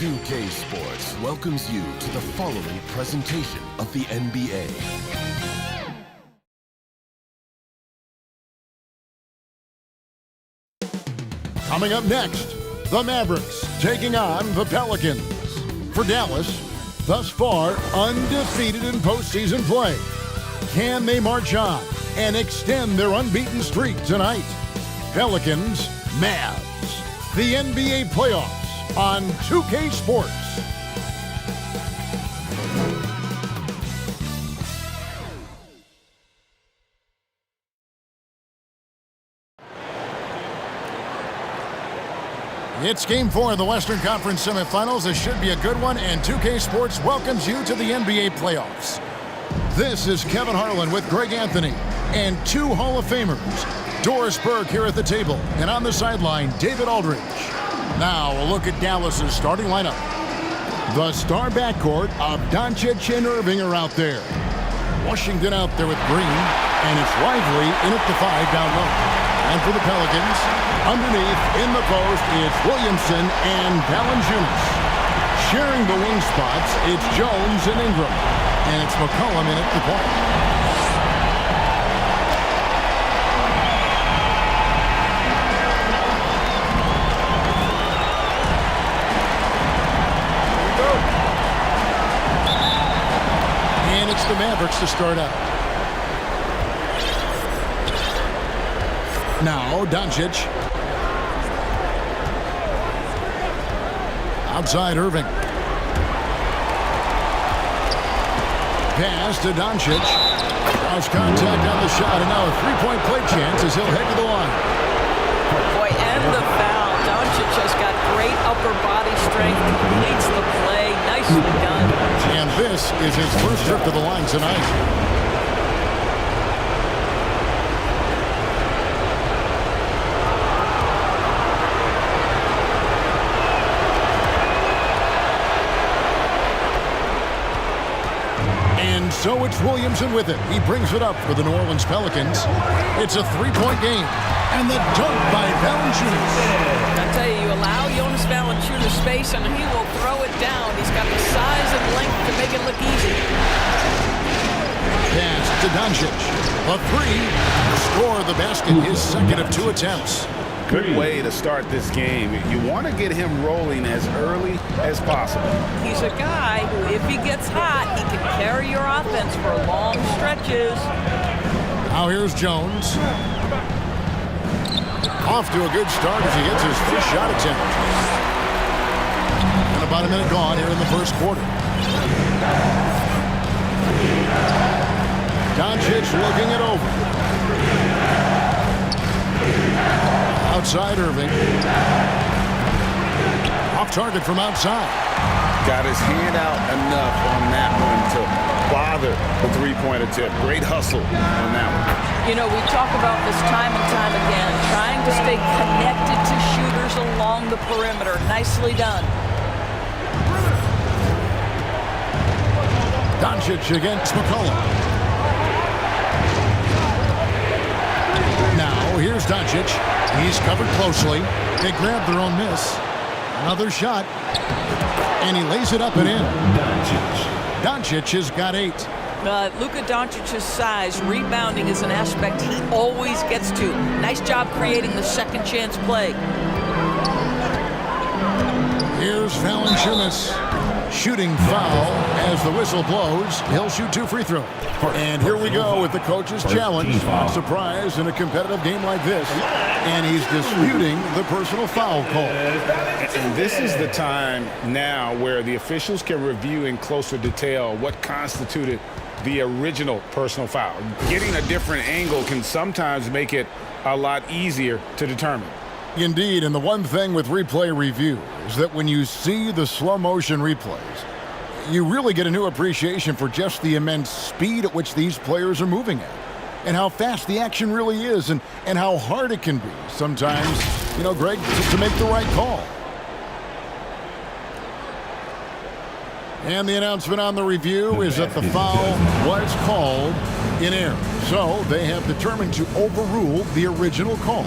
2K Sports welcomes you to the following presentation of the NBA. Coming up next, the Mavericks taking on the Pelicans. For Dallas, thus far undefeated in postseason play. Can they march on and extend their unbeaten streak tonight? Pelicans, Mavs, the NBA playoffs on 2K Sports. It's Game 4 of the Western Conference semifinals. This should be a good one, and 2K Sports welcomes you to the NBA playoffs. This is Kevin Harlan with Greg Anthony and two Hall of Famers, Doris Burke here at the table, and on the sideline, David Aldridge. Now a look at Dallas's starting lineup. The star backcourt of Doncic and Irving are out there. Washington out there with Green, and it's Lively in at the 5 down low. And for the Pelicans, underneath in the post, it's Williamson and Valanciunas. Sharing the wing spots, it's Jones and Ingram. And it's McCollum in at the point. And it's the Mavericks to start out. Now, Doncic. Outside Irving. Pass to Doncic. Cross contact on the shot, and now a three-point play chance as he'll head to the line. Boy, and the foul. Doncic has got great upper body strength, completes the play. Nicely done. And this is his first trip to the line tonight. So it's Williamson with it. He brings it up for the New Orleans Pelicans. It's a three-point game. And the dunk by Valanciunas. I tell you, allow Jonas Valanciunas space and he will throw it down. He's got the size and length to make it look easy. Pass to Doncic. A three. Score the basket, his second of 2 attempts. Good way to start this game. You want to get him rolling as early as possible. He's a guy who, if he gets hot, he can carry your offense for long stretches. Now here's Jones. Off to a good start as he hits his first shot attempt. And about a minute gone here in the first quarter. Doncic looking it over. Outside Irving. Off target from outside. Got his hand out enough on that one to bother the three-point attempt. Great hustle on that one. You know, we talk about this time and time again, trying to stay connected to shooters along the perimeter. Nicely done. Doncic against McCollum. Now, here's Doncic. He's covered closely. They grab their own miss. Another shot. And he lays it up and in. Doncic has got 8. Luka Doncic's size, rebounding is an aspect he always gets to. Nice job creating the second chance play. Here's Valanciunas. Shooting foul as the whistle blows. He'll shoot 2 free throws. And here we go with the coach's challenge. Surprise in a competitive game like this. And he's disputing the personal foul call. And this is the time now where the officials can review in closer detail what constituted the original personal foul. Getting a different angle can sometimes make it a lot easier to determine. Indeed, and the one thing with replay review is that when you see the slow motion replays, you really get a new appreciation for just the immense speed at which these players are moving at, and how fast the action really is, and how hard it can be sometimes, you know, Greg, to make the right call. And the announcement on the review is that the foul was called in error. So they have determined to overrule the original call.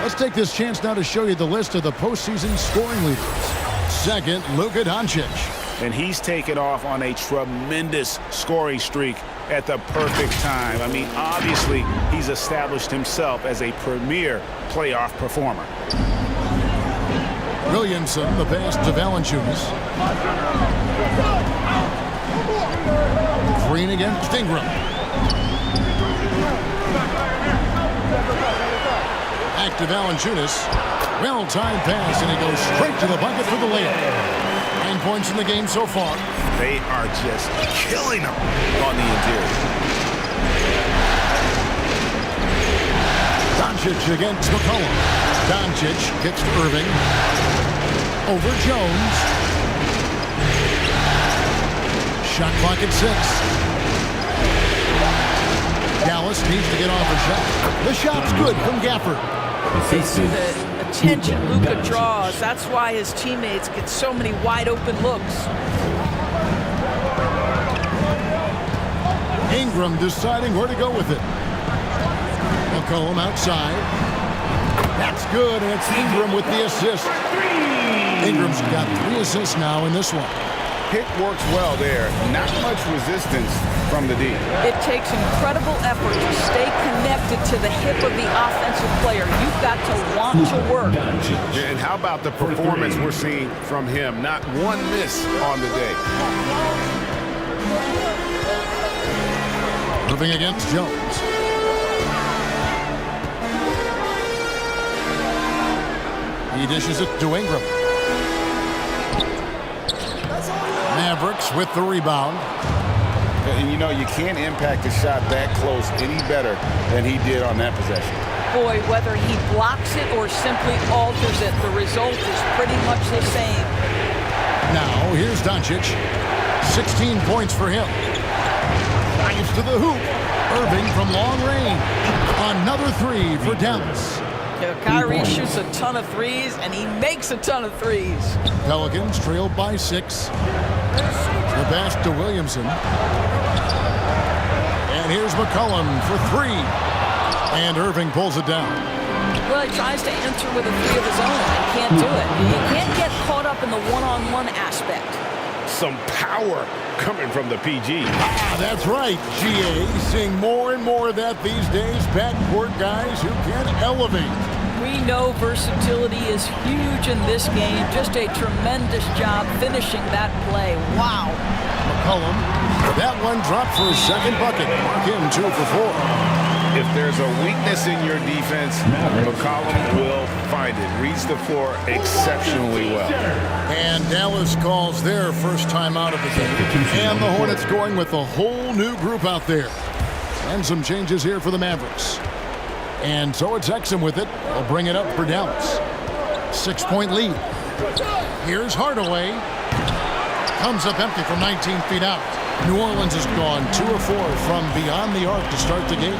Let's take this chance now to show you the list of the postseason scoring leaders. Second, Luka Doncic. And he's taken off on a tremendous scoring streak at the perfect time. I mean, obviously, he's established himself as a premier playoff performer. Williamson, the pass to Valanciunas. Green against Ingram. Back to Valanciunas. Well-timed pass, and he goes straight to the bucket for the layup. 9 points in the game so far. They are just killing them on the interior. Doncic against McCollum. Doncic kicks to Irving. Over Jones. Shot clock at 6. Dallas needs to get off a shot. The shot's good from Gafford. See the attention Luka draws. That's why his teammates get so many wide open looks. Ingram deciding where to go with it. McCollum outside. That's good, and it's Ingram with the assist. Ingram's got 3 assists now in this one. Pick works well there. Not much resistance from the D. It takes incredible effort to stay connected to the hip of the offensive player. You've got to want to work. And how about the performance we're seeing from him? Not one miss on the day. Moving against Jones. He dishes it to Ingram. Mavericks with the rebound. And you know, you can't impact a shot that close any better than he did on that possession. Boy, whether he blocks it or simply alters it, the result is pretty much the same. Now, here's Doncic. 16 points for him. Drives to the hoop. Irving from long range. Another 3 for Dallas. Kyrie shoots a ton of threes, and he makes a ton of threes. Pelicans trailed by 6. The pass to Williamson. And here's McCollum for 3. And Irving pulls it down. Well, he tries to enter with a 3 of his own and can't do it. He can't get caught up in the one-on-one aspect. Some power coming from the PG. That's right, GA. Seeing more and more of that these days. Backcourt guys who can elevate. We know versatility is huge in this game. Just a tremendous job finishing that play. Wow. McCollum, that one dropped for his second bucket. Mark him 2 for 4. If there's a weakness in your defense, McCollum will find it. Reads the floor exceptionally well. And Dallas calls their first time out of the game. And the Hornets going with a whole new group out there. And some changes here for the Mavericks. And so it's Exum with it. They'll bring it up for Dallas. 6-point lead. Here's Hardaway. Comes up empty from 19 feet out. New Orleans has gone 2 of 4 from beyond the arc to start the game.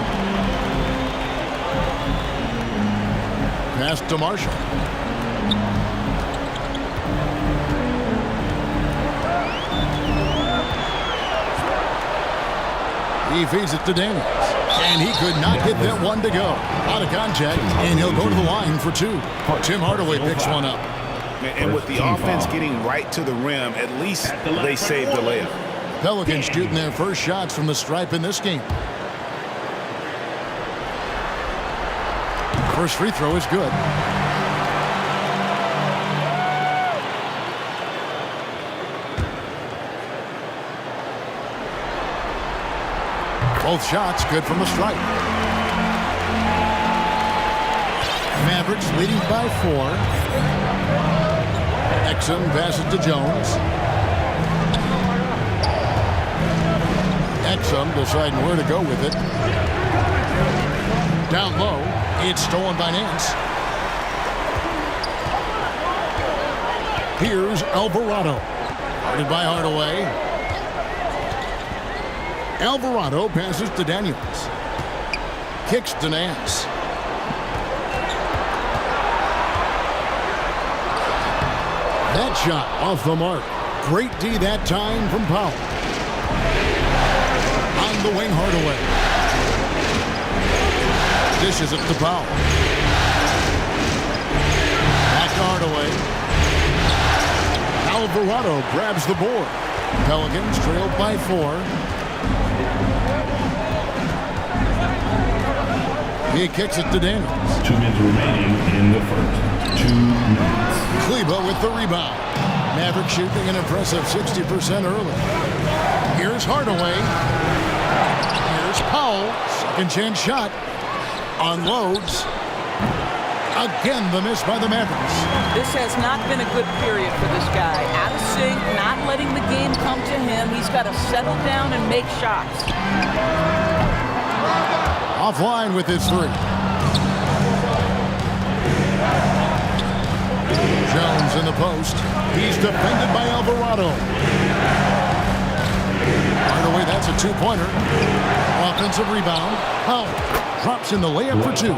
Pass to Marshall. He feeds it to Daniels. And he could not get that one to go. Out of contact, and he'll go to the line for 2. Tim Hardaway picks one up. And with the offense getting right to the rim, at least they saved the layup. Pelicans shooting their first shots from the stripe in this game. First free throw is good. Both shots good from the stripe. Mavericks leading by 4. Exum passes to Jones. Exum deciding where to go with it. Down low, it's stolen by Nance. Here's Alvarado. Guarded by Hardaway. Alvarado passes to Daniels. Kicks to Nance. That shot off the mark. Great D that time from Powell. On the wing, Hardaway. Dishes it to Powell. Hardaway. Alvarado grabs the board. Pelicans trailed by 4. He kicks it to Daniels. 2 minutes remaining in the first. 2 minutes. Kleba with the rebound. Maverick shooting an impressive 60% early. Here's Hardaway. Here's Powell. Second chance shot. Unloads. Again, the miss by the Mavericks. This has not been a good period for this guy. Out of sync, not letting the game come to him. He's got to settle down and make shots. Offline with his 3. Jones in the post. He's defended by Alvarado. By the way, that's a 2-pointer. Offensive rebound. Powell drops in the layup for 2.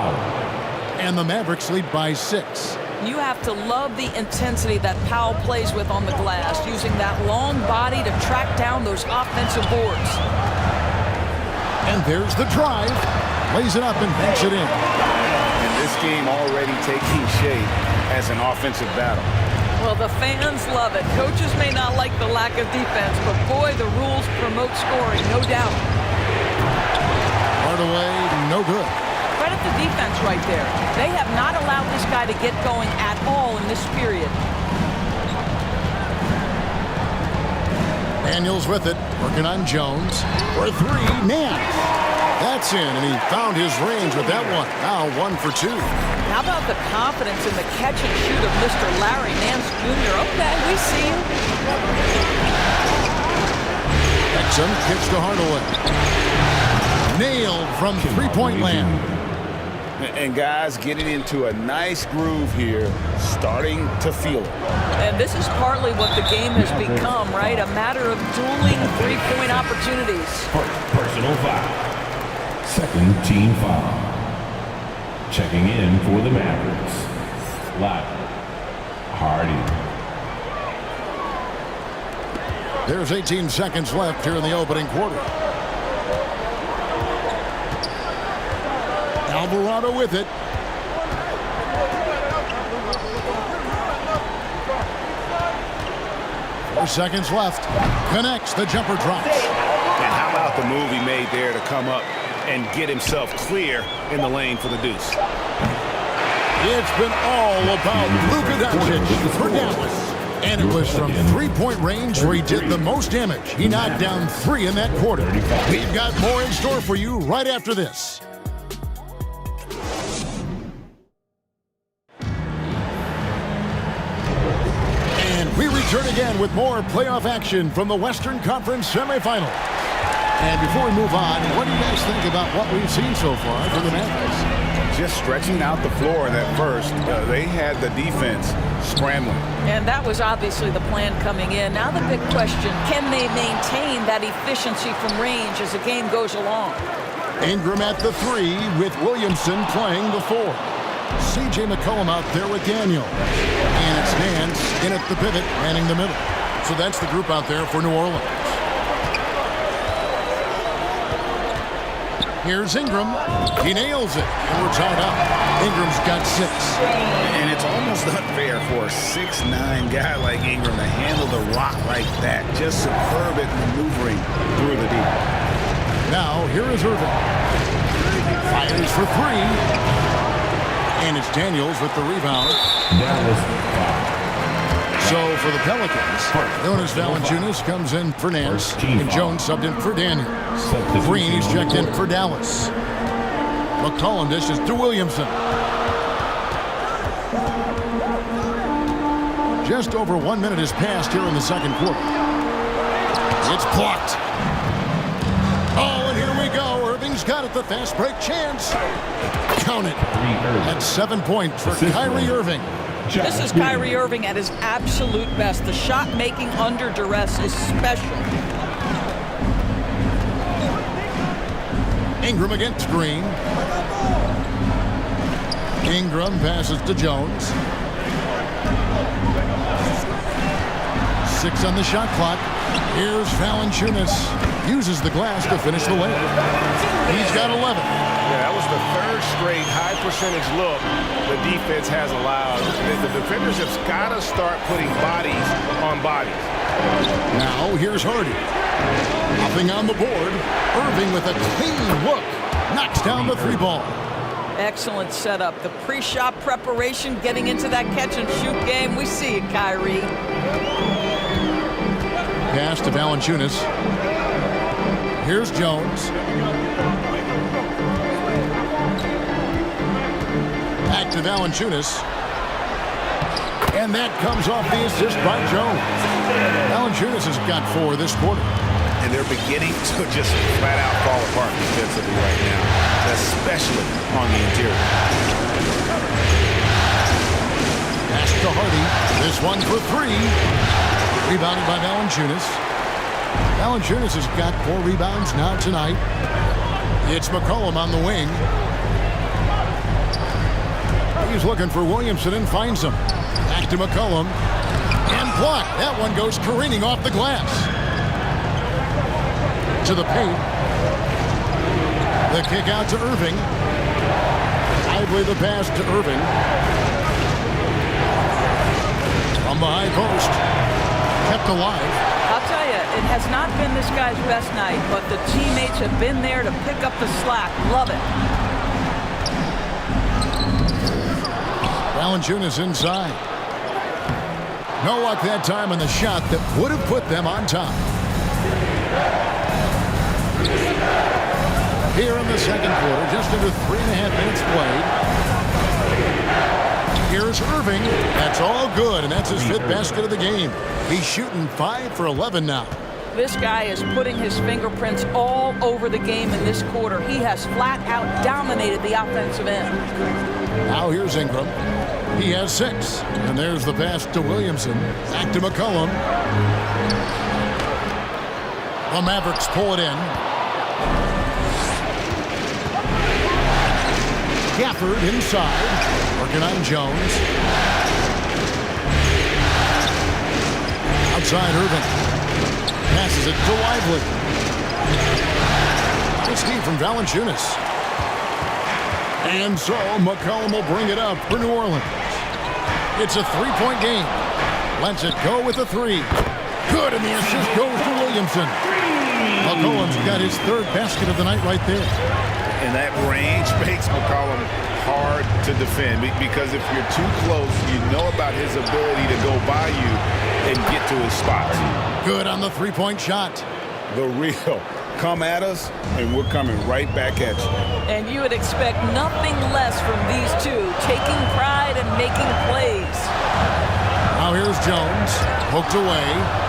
And the Mavericks lead by 6. You have to love the intensity that Powell plays with on the glass, using that long body to track down those offensive boards. And there's the drive. Lays it up and banks it in. And this game already taking shape as an offensive battle. Well, the fans love it. Coaches may not like the lack of defense, but boy, the rules promote scoring, no doubt. Hardaway, no good. Credit the defense right there. They have not allowed this guy to get going at all in this period. Daniels with it, working on Jones. For 3, Nance. That's in, and he found his range with that one. Now 1 for 2. How about the confidence in the catch and shoot of Mr. Larry Nance Jr.? Okay, we see him. Exum kicks to Hardaway. Nailed from 3-point land. And guys getting into a nice groove here, starting to feel it. And this is partly what the game has become, right? A matter of dueling 3-point opportunities. Personal foul. Second team foul. Checking in for the Mavericks. Larry Hardy. There's 18 seconds left here in the opening quarter. Alvarado with it. Four seconds left. Connects. The jumper drops. And how about the move he made there to come up and get himself clear in the lane for the deuce? It's been all about Luka Doncic for Dallas. And it was from 3-point range where he did the most damage. He knocked down 3 in that quarter. We've got more in store for you right after this. And we return again with more playoff action from the Western Conference semifinal. And before we move on, what do you guys think about what we've seen so far from the Mavericks? Just stretching out the floor in that first. They had the defense scrambling. And that was obviously the plan coming in. Now the big question, can they maintain that efficiency from range as the game goes along? Ingram at the 3 with Williamson playing the 4. C.J. McCollum out there with Daniel. And it's Nance in at the pivot, manning the middle. So that's the group out there for New Orleans. Here's Ingram. He nails it. And we're tied up. Ingram's got 6. And it's almost unfair for a 6'9" guy like Ingram to handle the rock like that. Just superb at maneuvering through the deep. Now, here is Irving. Fires for 3. And it's Daniels with the rebound. So for the Pelicans, Jonas Valanciunas comes in for Nance, and Jones subbed in for Daniels. Green is checked in for Dallas. McCollum dishes to Williamson. Just over 1 minute has passed here in the second quarter. It's blocked. Oh, and here we go. Irving's got it, the fast break chance. Count it. That's 7 points for Kyrie Irving. This is Kyrie Irving at his absolute best. The shot making under duress is special. Ingram against Green. Ingram passes to Jones. 6 on the shot clock. Here's Valanciunas. Uses the glass to finish the layup. He's got 11. Yeah, that was the third straight high percentage look the defense has allowed. The defenders have got to start putting bodies on bodies. Now here's Hardy. Nothing on the board. Irving with a clean look. Knocks down the 3 ball. Excellent setup. The pre-shot preparation, getting into that catch-and-shoot game. We see it, Kyrie. Pass to Valanciunas. Here's Jones. Back to Valanciunas. And that comes off the assist by Jones. Valanciunas has got 4 this quarter. And they're beginning to just flat out fall apart defensively right now, especially on the interior. Pass to Hardy. This one for 3. Rebounded by Valanciunas. Valanciunas has got 4 rebounds now tonight. It's McCollum on the wing. He's looking for Williamson and finds him. Back to McCollum. And blocked. That one goes careening off the glass. To the paint. The kick out to Irving. Lively the pass to Irving. From the high post. Kept alive. I'll tell you, it has not been this guy's best night, but the teammates have been there to pick up the slack. Love it. Valanciunas inside. No luck that time on the shot that would have put them on top. Here in the second quarter, just under 3.5 minutes played. Here's Irving. That's all good, and that's his 5th basket of the game. He's shooting 5 for 11 now. This guy is putting his fingerprints all over the game in this quarter. He has flat out dominated the offensive end. Now here's Ingram. He has 6. And there's the pass to Williamson. Back to McCollum. The Mavericks pull it in. Gafford inside. Working on Jones. Outside Irving. Passes it to Lively. Nice D from Valanciunas. And so McCollum will bring it up for New Orleans. It's a 3-point game. Lets it go with a 3. Good, and the assist goes to Williamson. McCollum's got his 3rd basket of the night right there. And that range makes McCollum hard to defend because if you're too close, you know about his ability to go by you and get to his spots. Good on the 3-point shot. The real. Come at us, and we're coming right back at you. And you would expect nothing less from these two, taking pride and making plays. Now here's Jones, poked away.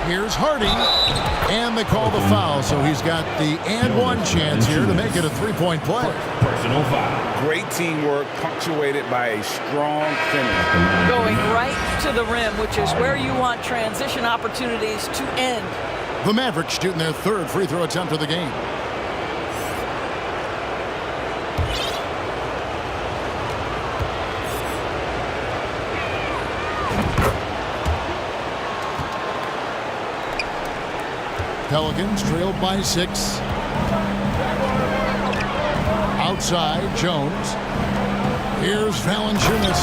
Here's Hardy, and they call the foul, so he's got the and-one chance here to make it a 3-point play. Personal foul. Great teamwork, punctuated by a strong finish. Going right to the rim, which is where you want transition opportunities to end. The Mavericks shooting their 3rd free throw attempt of the game. Pelicans trailed by 6. Outside, Jones. Here's Valanciunas.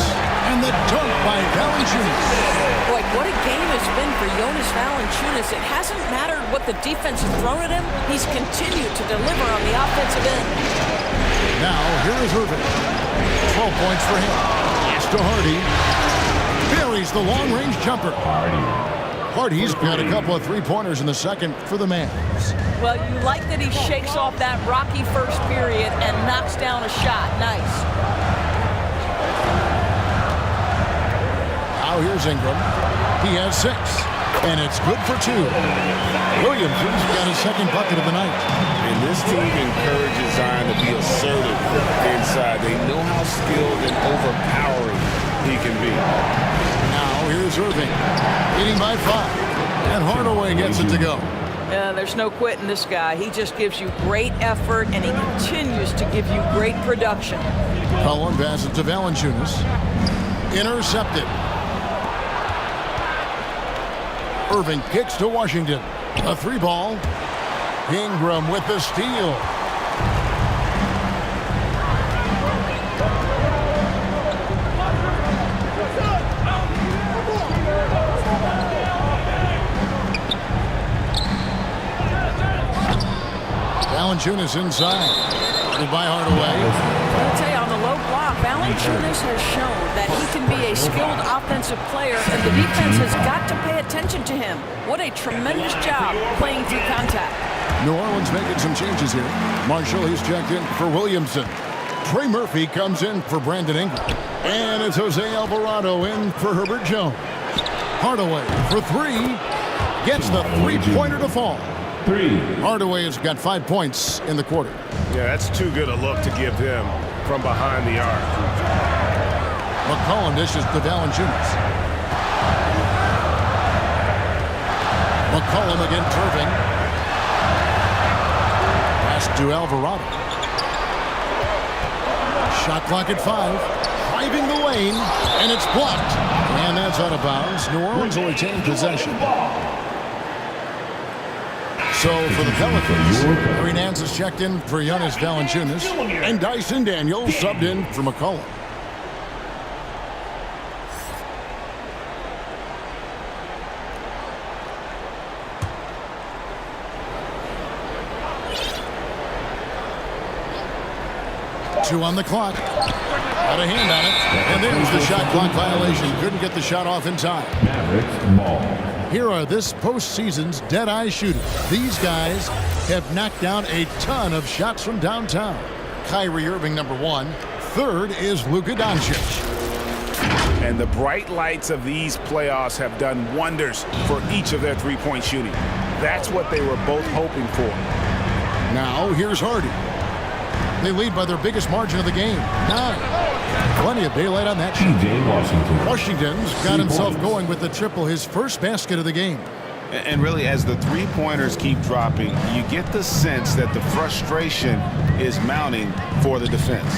And the dunk by Valanciunas. Boy, what a game it's been for Jonas Valanciunas. It hasn't mattered what the defense has thrown at him. He's continued to deliver on the offensive end. Now, here is Irving. 12 points for him. Pass to Hardy. Buries the long-range jumper. Hardy's got a couple of 3-pointers in the second for the Mavs. Well, you like that he shakes off that rocky first period and knocks down a shot. Nice. Now here's Ingram. He has 6, and it's good for 2. Williamson's got his 2nd bucket of the night. And this team encourages Zion to be assertive inside. They know how skilled and overpowering he can be. Now here's Irving, leading by 5, and Hardaway gets it to go. There's no quitting this guy. He just gives you great effort, and he continues to give you great production. Cullen passes to Valanciunas. Intercepted. Irving kicks to Washington. A 3-ball. Ingram with the steal. Valanciunas inside. Guarded by Hardaway. I'll tell you, on the low block, Valanciunas has shown that he can be a skilled offensive player, and the defense has got to pay attention to him. What a tremendous job playing through contact. New Orleans making some changes here. Marshall, he's checked in for Williamson. Trey Murphy comes in for Brandon Ingram. And it's Jose Alvarado in for Herbert Jones. Hardaway for 3. Gets the three-pointer to fall. 3. Hardaway has got 5 points in the quarter. Yeah, that's too good a look to give them from behind the arc. McCollum dishes to Valanciunas. McCollum against Irving. Pass to Alvarado. Shot clock at 5. Driving the lane, and it's blocked. And that's out of bounds. New Orleans will retain possession. So for the Pelicans, Larry Nance is checked in for Giannis Valanciunas, and Dyson Daniels subbed in for McCollum. Two on the clock. Got a hand on it. And there's the shot clock violation. Couldn't get the shot off in time. Mavericks ball. Here are this postseason's dead-eye shooters. These guys have knocked down a ton of shots from downtown. Kyrie Irving, number 1. Third is Luka Doncic. And the bright lights of these playoffs have done wonders for each of their three-point shooting. That's what they were both hoping for. Now, here's Hardy. They lead by their biggest margin of the game, 9. Plenty of daylight on that shot. TJ Washington. Washington's got himself going with the triple, his first basket of the game. And really, as the three-pointers keep dropping, you get the sense that the frustration is mounting for the defense.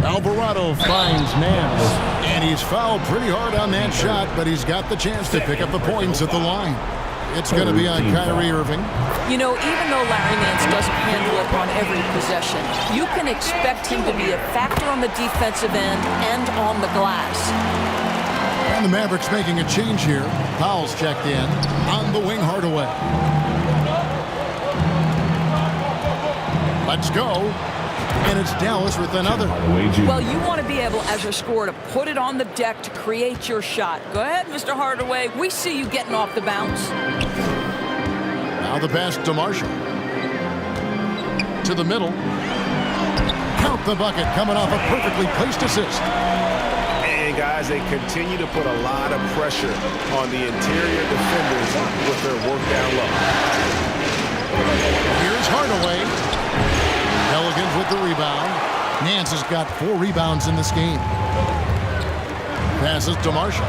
Alvarado finds Nance, and he's fouled pretty hard on that shot, but he's got the chance to pick up the points at the line. It's going to be on Kyrie Irving. You know, even though Larry Nance doesn't handle it on every possession, you can expect him to be a factor on the defensive end and on the glass. And the Mavericks making a change here. Powell's checked in. On the wing, Hardaway. Let's go. And it's Dallas with another. Well, you want to be able, as a scorer, to put it on the deck to create your shot. Go ahead, Mr. Hardaway. We see you getting off the bounce. Now the pass to Marshall. To the middle. Count the bucket, coming off a perfectly placed assist. And guys, they continue to put a lot of pressure on the interior defenders with their work down low. Here's Hardaway. Pelicans with the rebound. Nance has got 4 rebounds in this game. Passes to Marshall.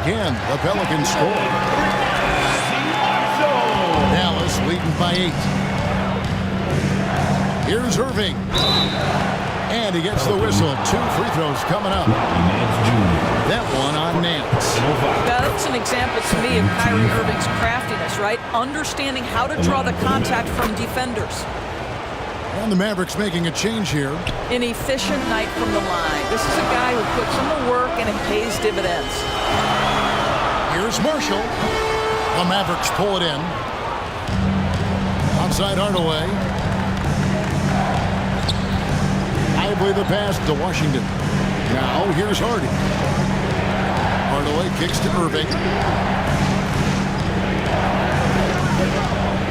Again, the Pelicans score. Dallas leading by 8. Here's Irving. And he gets the whistle. 2 free throws coming up. That one on Nance. That's an example to me of Kyrie Irving's craftiness, right? Understanding how to draw the contact from defenders. And the Mavericks making a change here. An efficient night from the line. This is a guy who puts in the work and it pays dividends. Here's Marshall. The Mavericks pull it in. Outside Hardaway. Lively the pass to Washington. Now here's Hardy. Hardaway kicks to Irving.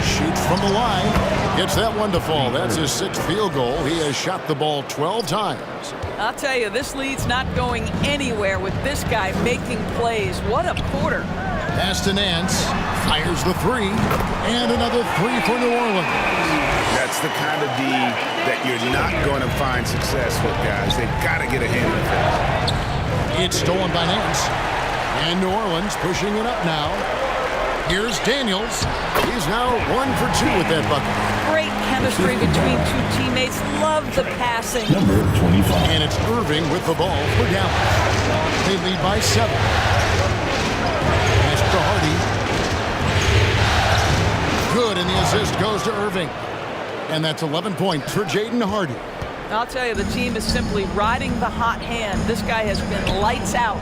Shoots from the line. Gets that one to fall. That's his 6th field goal. He has shot the ball 12 times. I'll tell you, this lead's not going anywhere with this guy making plays. What a quarter. Pass to Nance. Fires the 3. And another 3 for New Orleans. That's the kind of D that you're not going to find success with, guys. They've got to get a hand in it. It's stolen by Nance. And New Orleans pushing it up now. Here's Daniels. He's now 1 for 2 with that bucket. Great chemistry between 2 teammates. Love the passing. Number 25. And it's Irving with the ball for Dallas. They lead by 7. Good, and the assist goes to Irving. And that's 11 points for Jaden Hardy. I'll tell you, the team is simply riding the hot hand. This guy has been lights out.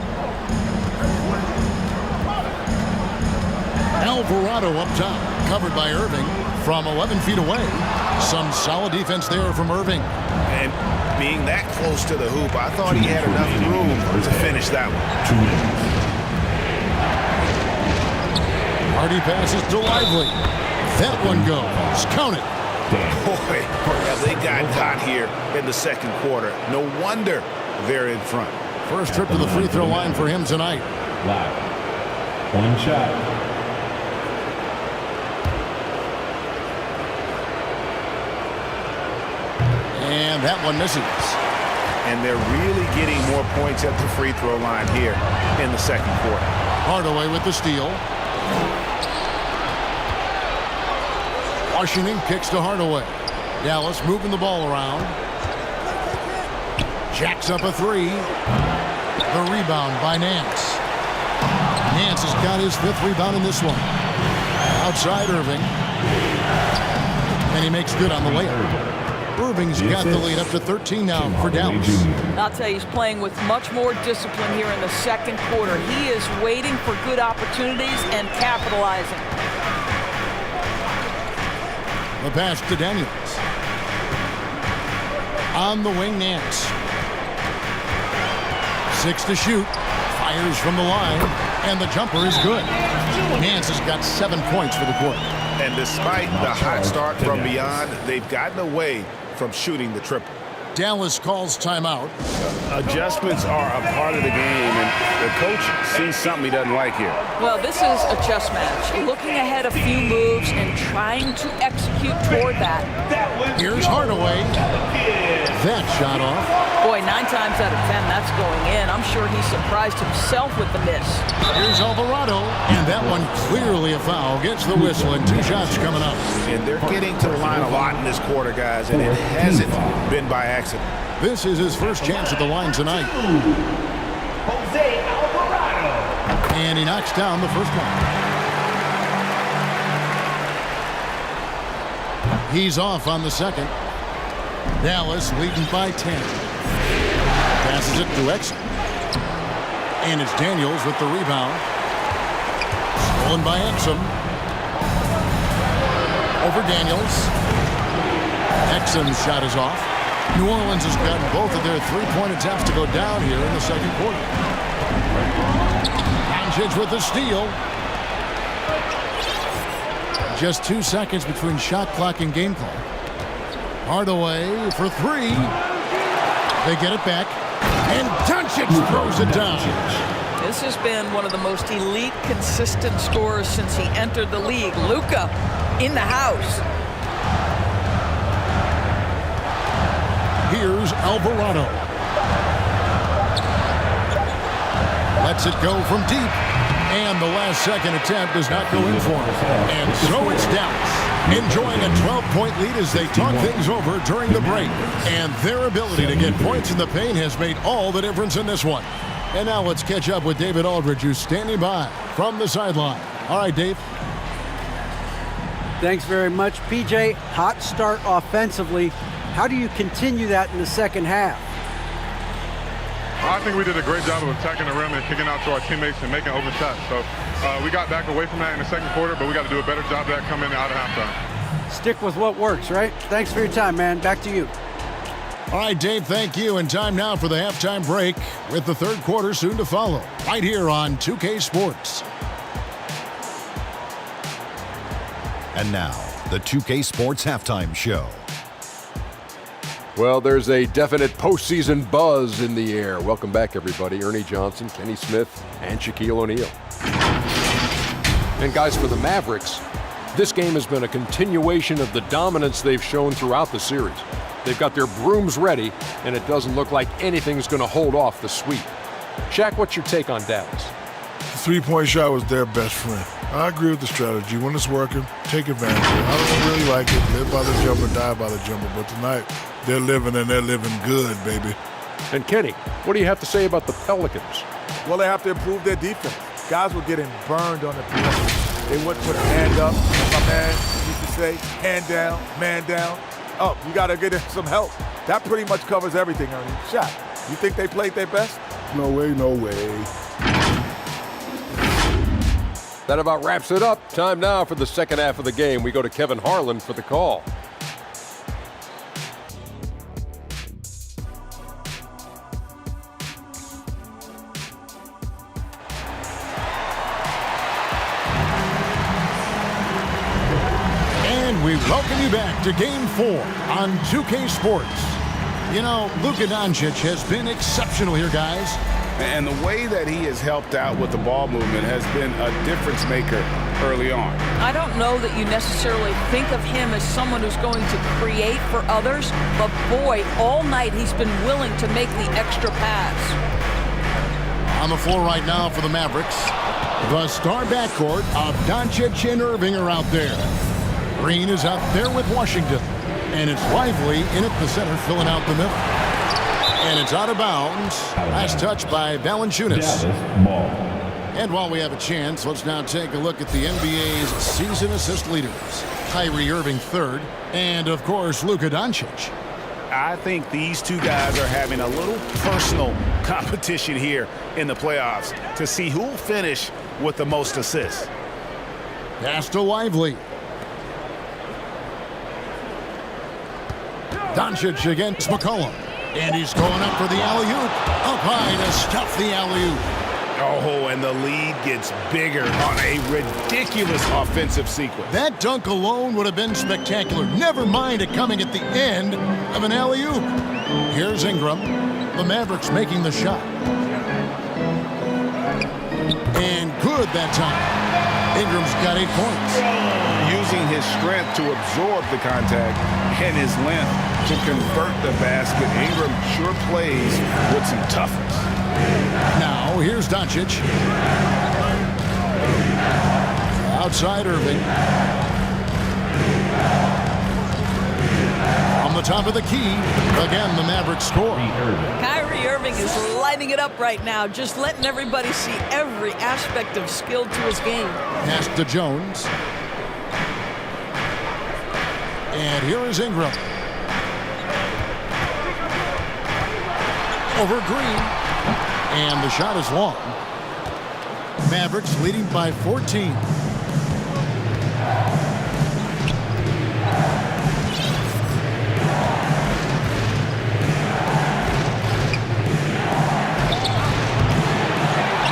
Alvarado up top, covered by Irving from 11 feet away. Some solid defense there from Irving. And being that close to the hoop, I thought he had enough room to finish that one. 2 minutes. Hardy passes to Lively. That one goes. Count it. Boy, have they got hot here in the second quarter. No wonder they're in front. First trip to the free throw line for him tonight. Live. 1 shot. And that one misses. And they're really getting more points at the free throw line here in the second quarter. Hardaway with the steal. Washington kicks to Hardaway. Dallas moving the ball around. Jacks up a three. The rebound by Nance. Nance has got his 5th rebound in this one. Outside Irving. And he makes good on the layup. Irving's got the lead up to 13 now for Dallas. I'll tell you, he's playing with much more discipline here in the second quarter. He is waiting for good opportunities and capitalizing. The pass to Daniels. On the wing, Nance. 6 to shoot. Fires from the line. And the jumper is good. Nance has got 7 points for the quarter. And despite the hot start from beyond, they've gotten away from shooting the triple. Dallas calls timeout. Adjustments are a part of the game, and the coach sees something he doesn't like here. Well, this is a chess match. Looking ahead a few moves and trying to execute toward that. Here's Hardaway. That shot off. Boy, 9 times out of 10, that's going in. I'm sure he surprised himself with the miss. Here's Alvarado. And that one clearly a foul. Gets the whistle, and 2 shots coming up. And they're getting to the line a lot in this quarter, guys, and it hasn't been by accident. This is his first chance at the line tonight. And he knocks down the first one. He's off on the second. Dallas leading by 10. Passes it to Exum. And it's Daniels with the rebound. Stolen by Exum. Over Daniels. Exum's shot is off. New Orleans has gotten both of their 3-point attempts to go down here in the second quarter. Doncic with the steal. Just 2 seconds between shot clock and game clock. Hardaway for 3. They get it back. And Doncic throws it down. This has been one of the most elite, consistent scorers since he entered the league. Luka in the house. Here's Alvarado. Lets it go from deep. And the last second attempt does not go in for him. And so it's Dallas, enjoying a 12-point lead as they talk things over during the break. And their ability to get points in the paint has made all the difference in this one. And now let's catch up with David Aldridge, who's standing by from the sideline. All right, Dave. Thanks very much, PJ. Hot start offensively. How do you continue that in the second half? I think we did a great job of attacking the rim and kicking out to our teammates and making open shots. So we got back away from that in the second quarter, but we got to do a better job of that coming out of halftime. Stick with what works, right? Thanks for your time, man. Back to you. All right, Dave, thank you. And time now for the halftime break with the third quarter soon to follow. Right here on 2K Sports. And now, the 2K Sports Halftime Show. Well, there's a definite postseason buzz in the air. Welcome back, everybody. Ernie Johnson, Kenny Smith, and Shaquille O'Neal. And guys, for the Mavericks, this game has been a continuation of the dominance they've shown throughout the series. They've got their brooms ready, and it doesn't look like anything's going to hold off the sweep. Shaq, what's your take on Dallas? The three-point shot was their best friend. I agree with the strategy. When it's working, take advantage of it. I don't really like it. Live by the jumper, die by the jumper. But tonight, they're living, and they're living good, baby. And Kenny, what do you have to say about the Pelicans? Well, they have to improve their defense. Guys were getting burned on the perimeter. They wouldn't put a hand up. My man used to say, hand down, man down. Oh, you got to get him some help. That pretty much covers everything, Ernie. Shot. You think they played their best? No way, no way. That about wraps it up. Time now for the second half of the game. We go to Kevin Harlan for the call. And we welcome you back to Game 4 on 2K Sports. You know, Luka Doncic has been exceptional here, guys. And the way that he has helped out with the ball movement has been a difference maker early on. I don't know that you necessarily think of him as someone who's going to create for others, but boy, all night he's been willing to make the extra pass. On the floor right now for the Mavericks, the star backcourt of Doncic and Irving are out there. Green is out there with Washington, and it's Lively in at the center, filling out the middle. And it's out of bounds. Last touch by Valanciunas. And while we have a chance, let's now take a look at the NBA's season assist leaders. Kyrie Irving third, and of course, Luka Doncic. I think these two guys are having a little personal competition here in the playoffs to see who will finish with the most assists. Pass to Lively. Doncic against McCollum. And he's going up for the alley-oop. Up high to stuff the alley-oop. Oh, and the lead gets bigger on a ridiculous offensive sequence. That dunk alone would have been spectacular. Never mind it coming at the end of an alley-oop. Here's Ingram. The Mavericks making the shot. And good that time. Ingram's got 8 points. Using his strength to absorb the contact and his length to convert the basket. Ingram sure plays with some toughness. Now, here's Doncic. Outside Irving. On the top of the key. Again, the Mavericks score. Kyrie Irving is lighting it up right now, just letting everybody see every aspect of skill to his game. Pass to Jones. And here is Ingram. Over Green. And the shot is long. Mavericks leading by 14.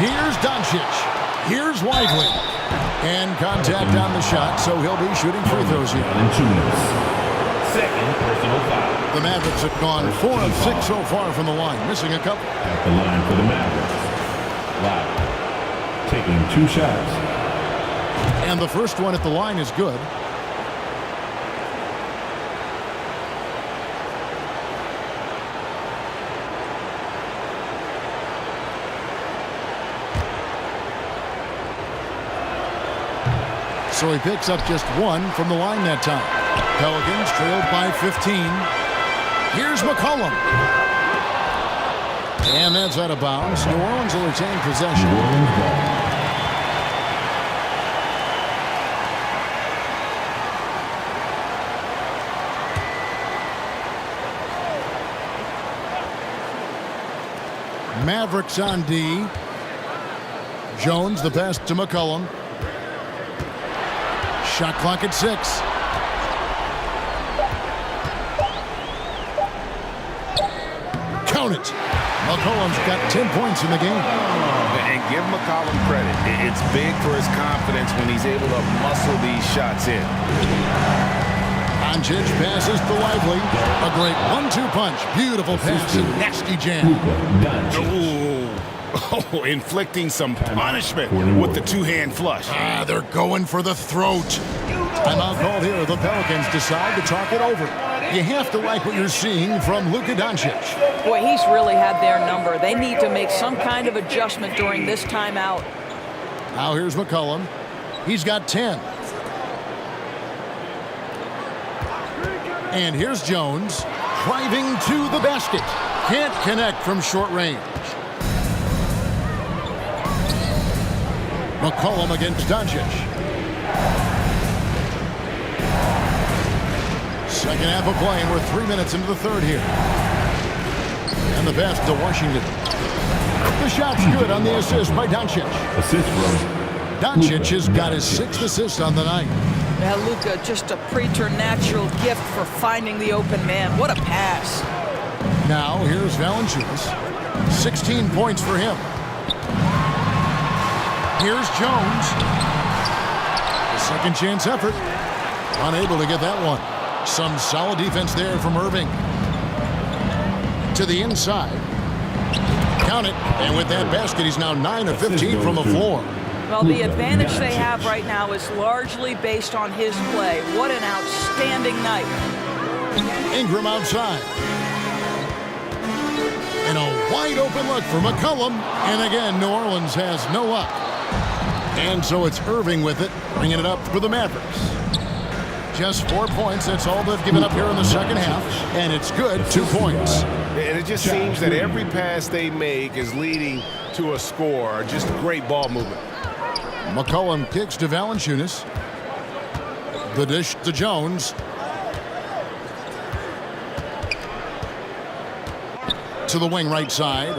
Here's Doncic. Here's Lively. And contact on the shot, so he'll be shooting free throws here. Second personal foul. The Mavericks have gone 4 of 6 so far from the line, missing a couple. At the line for the Mavericks. Live. Taking 2 shots. And the first one at the line is good. So he picks up just 1 from the line that time. Pelicans trailed by 15. Here's McCollum. And that's out of bounds. New Orleans will retain possession. Mavericks on D. Jones, the pass to McCollum. Shot clock at 6. Count it. McCollum's got 10 points in the game. And give McCollum credit. It's big for his confidence when he's able to muscle these shots in. Doncic passes to Lively. A great 1-2 punch. Beautiful pass and nasty jam. Oh, inflicting some punishment with the two-hand flush. They're going for the throat. Timeout called here. The Pelicans decide to talk it over. You have to like what you're seeing from Luka Doncic. Boy, he's really had their number. They need to make some kind of adjustment during this timeout. Now here's McCollum. He's got 10. And here's Jones driving to the basket. Can't connect from short range. McCollum against Doncic. Second half of play, and we're 3 minutes into the third here. And the pass to Washington. The shot's good on the assist by Doncic. Assist from Doncic has got his 6th assist on the night. Yeah, Luka, just a preternatural gift for finding the open man. What a pass. Now, here's Valanciunas. 16 points for him. Here's Jones. The second chance effort. Unable to get that one. Some solid defense there from Irving. To the inside. Count it. And with that basket, he's now 9 of 15 from the floor. Well, the advantage they have right now is largely based on his play. What an outstanding night. Ingram outside. And a wide open look for McCollum. And again, New Orleans has no luck. And so it's Irving with it, bringing it up for the Mavericks. Just 4 points. That's all they've given up here in the second half. And it's good, 2 points. And it just seems that every pass they make is leading to a score. Just great ball movement. McCollum kicks to Valanciunas. The dish to Jones. To the wing right side.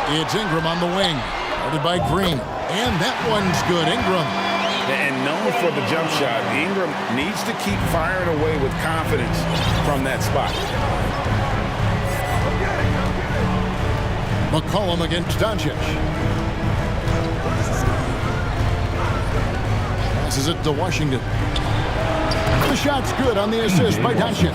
It's Ingram on the wing. Guarded by Green. And that one's good. Ingram. And known for the jump shot, Ingram needs to keep firing away with confidence from that spot. McCollum against Doncic. Passes it to Washington. The shot's good on the assist by Doncic.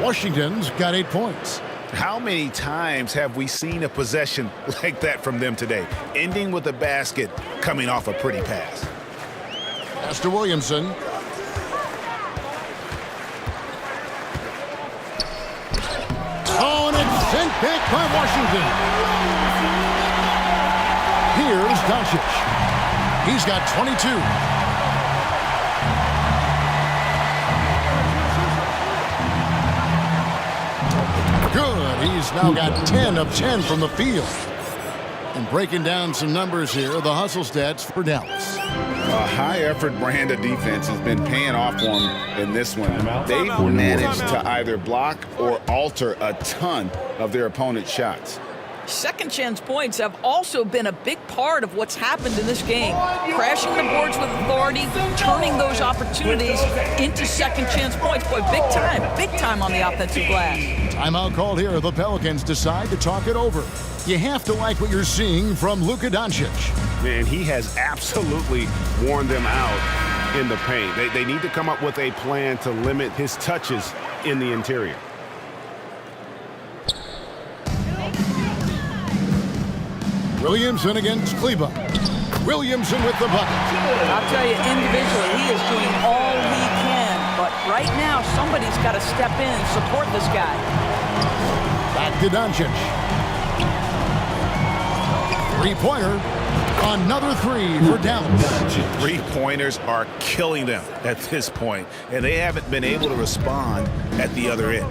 Washington's got 8 points. How many times have we seen a possession like that from them today, ending with a basket coming off a pretty pass? Pass to Williamson. Oh, and it's sent back by Washington. Here's Doncic. He's got 22. Good. He's now got 10 of 10 from the field. And breaking down some numbers here, the hustle stats for Dallas. A high-effort brand of defense has been paying off for them in this one. They've managed to either block or alter a ton of their opponent's shots. Second chance points have also been a big part of what's happened in this game. Crashing the boards with authority, turning those opportunities into second chance points. Boy, big time on the offensive glass. Timeout called here. The Pelicans decide to talk it over. You have to like what you're seeing from Luka Doncic. Man, he has absolutely worn them out in the paint. They need to come up with a plan to limit his touches in the interior. Williamson against Kleber. Williamson with the bucket. I'll tell you, individually, he is doing all he can. But right now, somebody's got to step in and support this guy. Back to Doncic. Three-pointer. Another three for Dallas. Three-pointers are killing them at this point, and they haven't been able to respond at the other end.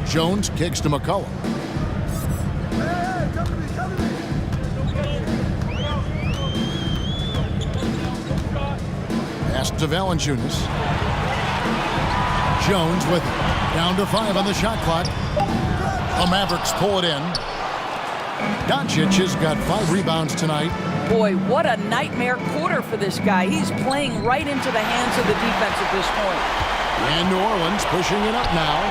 Jones kicks to McCollum. Pass to Valanciunas. Jones with it. Down to 5 on the shot clock. The Mavericks pull it in. Doncic has got 5 rebounds tonight. Boy, what a nightmare quarter for this guy. He's playing right into the hands of the defense at this point. And New Orleans pushing it up now.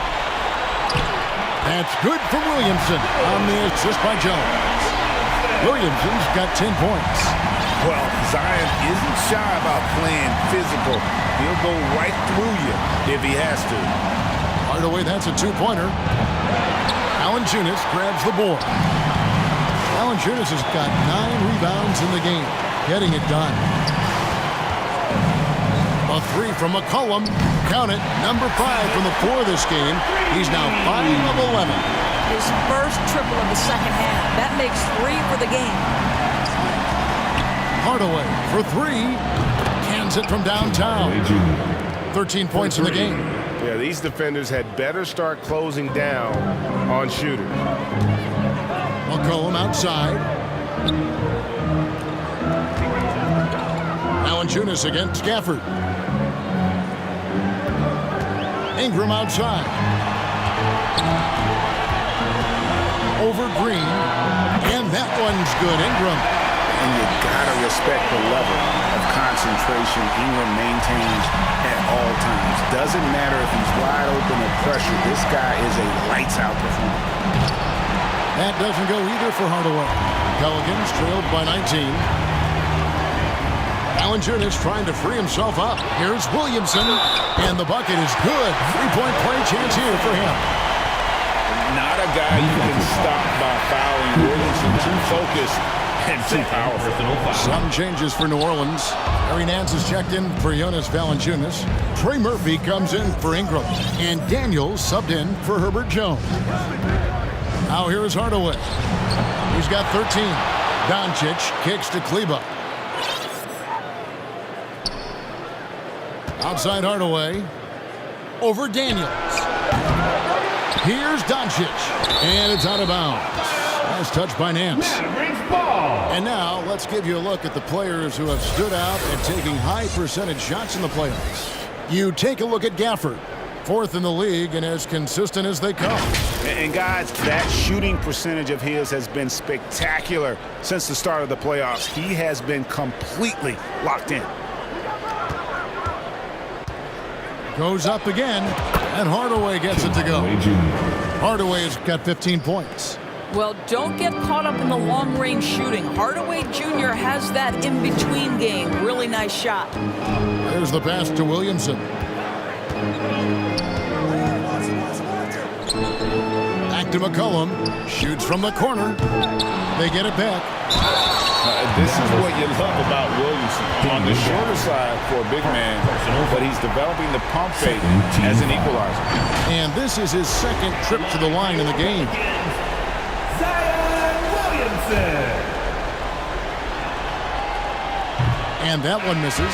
That's good for Williamson on the assist by Jones. Williamson's got 10 points. Well, Zion isn't shy about playing physical. He'll go right through you if he has to. Hardaway, that's a 2-pointer. Valanciunas grabs the board. Valanciunas has got 9 rebounds in the game, getting it done. A 3 from McCollum. Count it, number 5 from the floor this game. He's now 5 of 11. His first triple of the second half. That makes 3 for the game. Hardaway for 3. Cans it from downtown. 13 points in the game. Yeah, these defenders had better start closing down on shooters. McCollum outside. Valanciunas against Gafford. Ingram outside. Over Green. And that one's good. Ingram. And you gotta respect the level of concentration Ingram maintains at all times. Doesn't matter if he's wide open or pressure. This guy is a lights-out performer. That doesn't go either for Hardaway. Pelicans trailed by 19. Valanciunas trying to free himself up. Here's Williamson, and the bucket is good. Three-point play chance here for him. Not a guy you can stop by fouling. Williamson too focused and too powerful. Some changes for New Orleans. Harry Nance is checked in for Jonas Valanciunas. Trey Murphy comes in for Ingram. And Daniels subbed in for Herbert Jones. Now here is Hardaway. He's got 13. Doncic kicks to Kleba. Outside Hardaway. Over Daniels. Here's Doncic. And it's out of bounds. Nice touch by Nance. And now let's give you a look at the players who have stood out and taking high percentage shots in the playoffs. You take a look at Gafford. 4th in the league and as consistent as they come. And guys, that shooting percentage of his has been spectacular since the start of the playoffs. He has been completely locked in. Goes up again, and Hardaway gets it to go. Hardaway's got 15 points. Well, don't get caught up in the long-range shooting. Hardaway Jr. has that in-between game. Really nice shot. There's the pass to Williamson. Back to McCollum. Shoots from the corner. They get it back. This is what you love about Williamson. On the shorter side for a big man, but he's developing the pump fake as an equalizer. And this is his second trip to the line in the game. And that one misses.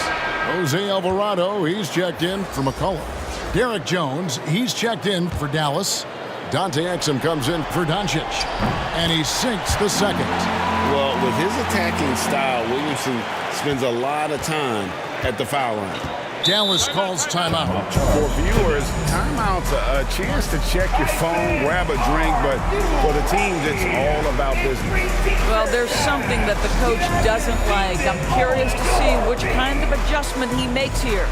Jose Alvarado, he's checked in for McCollum. Derek Jones, he's checked in for Dallas. Dante Exum comes in for Doncic. And he sinks the second. Well, with his attacking style, Williamson spends a lot of time at the foul line. Dallas calls timeout. For viewers, timeout's a chance to check your phone, grab a drink, but for the teams, it's all about business. Well, there's something that the coach doesn't like. I'm curious to see which kind of adjustment he makes here.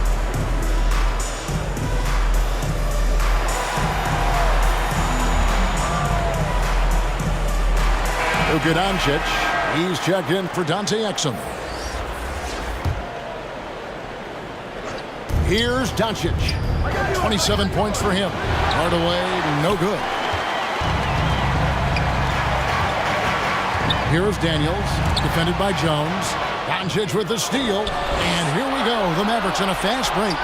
Luka Doncic, he's checked in for Dante Exum. Here's Doncic. 27 points for him. Hardaway, no good. Here's Daniels, defended by Jones. Doncic with the steal. And here we go. The Mavericks in a fast break.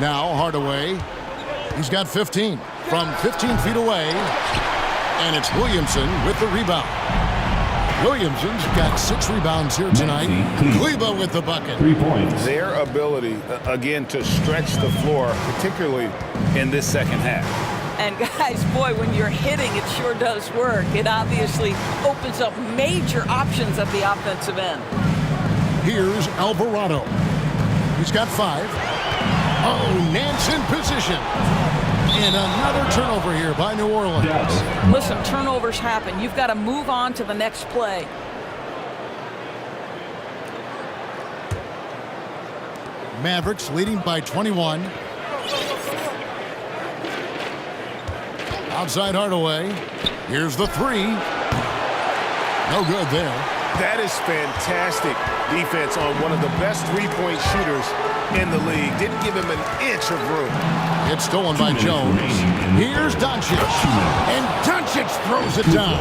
Now Hardaway. He's got 15 from 15 feet away. And it's Williamson with the rebound. Williamson's got 6 rebounds here tonight. Kleba with the bucket. 3 points. Their ability, again, to stretch the floor, particularly in this second half. And guys, boy, when you're hitting, it sure does work. It obviously opens up major options at the offensive end. Here's Alvarado. He's got 5. Oh, Nance in position. And another turnover here by New Orleans. Listen, turnovers happen. You've got to move on to the next play. Mavericks leading by 21. Outside Hardaway. Here's the 3. No good there. That is fantastic defense on one of the best three-point shooters in the league. Didn't give him an inch of room. It's stolen by Jones. Here's Doncic. And Doncic throws it down.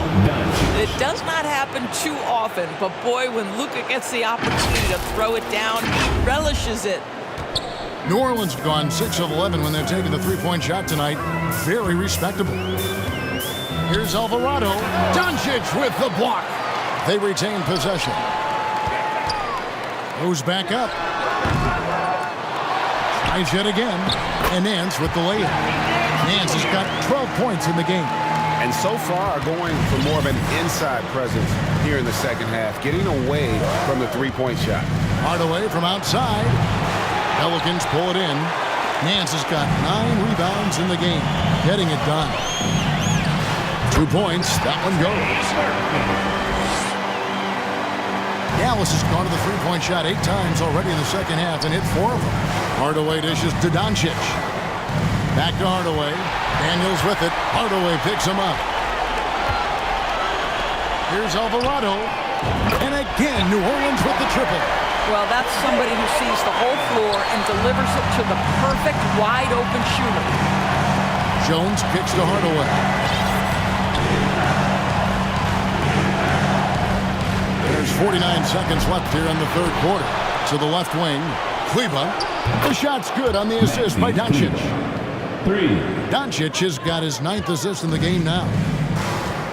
It does not happen too often, but boy, when Luka gets the opportunity to throw it down, he relishes it. New Orleans gone 6 of 11 when they're taking the three-point shot tonight. Very respectable. Here's Alvarado. Doncic with the block. They retain possession. Goes back up. Tries yet again. And Nance with the layup. Nance has got 12 points in the game. And so far, going for more of an inside presence here in the second half, getting away from the three-point shot. Hardaway from outside. Pelicans pull it in. Nance has got 9 rebounds in the game, getting it done. 2 points, that one goes. Dallas has gone to the three-point shot 8 times already in the second half and hit 4 of them. Hardaway dishes to Doncic. Back to Hardaway. Daniels with it. Hardaway picks him up. Here's Alvarado. And again, New Orleans with the triple. Well, that's somebody who sees the whole floor and delivers it to the perfect wide-open shooter. Jones kicks to Hardaway. There's 49 seconds left here in the third quarter. To the left wing, Kleba. The shot's good on the assist by Doncic. 3. Doncic has got his 9th assist in the game now.